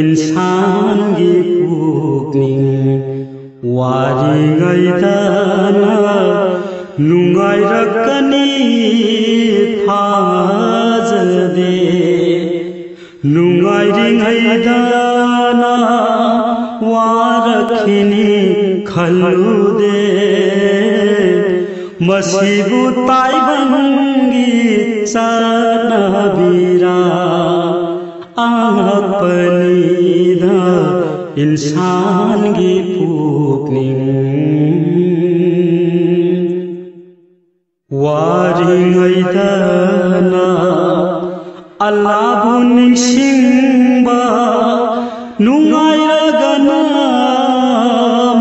इंसान की पुकनी वारी गईदाना नुंगाई रखनी फाज दे नुंगाई रिंगाईदाना वारखनी खलु दे मसीबु ताइबंगी सनबीरा आंगपनीदा इंसान की पुकनी वारिंगाईदाना अल्लाहबु निंसिंबा नुंगाइरगना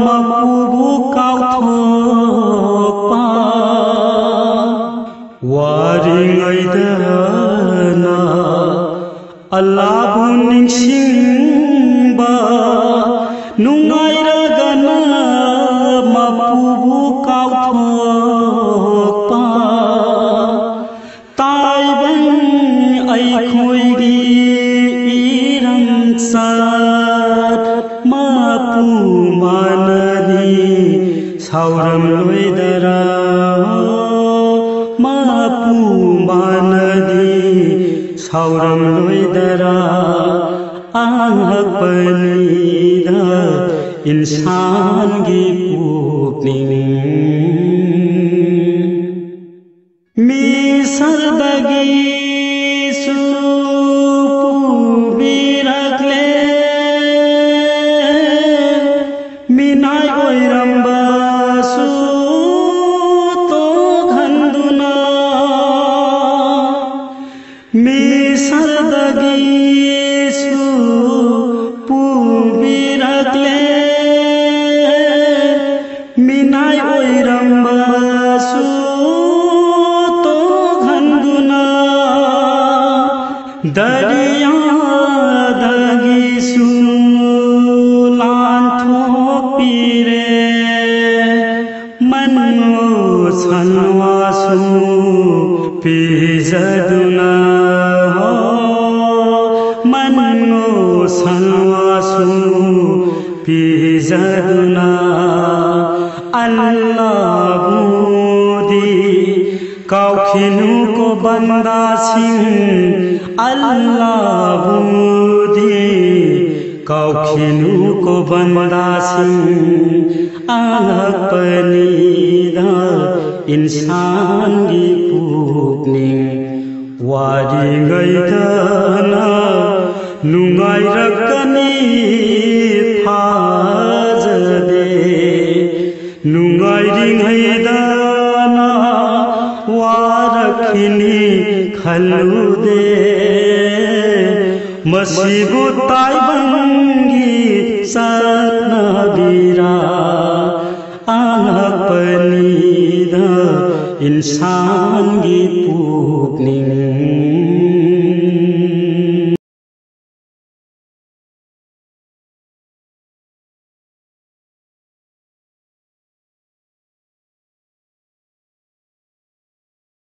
मपुबु काउथोकपा वारिंगाईदाना अल्लाहबु निंसिंबा नुंगाइरगना मपुबु काउथोकपा ताइबं अइखोइगी इरंसात मपु मानदी सावरम लोइदरा मपु मानदी सावरम लोइदरा आंगपनीदा इंसान की पुकनी मिसरदगी सुपुबिरक्ले मिनाय ओइरम्बासु तो घन्दुना मिसरदगी सुपुबिरक्ले मिनाय ओइरम्बासु दरिया दगिसु लांथो पीरे मनो सनवासु पिजदुना मनो सनवासु पिजदुना अल्लाह बुदी काउखिनु को बंदा सिंह अल्लाह बुदी काउखिनु को बंदा सिंह आंगपनीदा इंसान की पुकनी वारिंगाईदाना नुंगाई रखनी फाज दे नुंगाई रिंगाईदाना वारखनी खलु दे मसीबु ताइबंगी सनबीरा आंगपनीदा इंसान की पुकनी।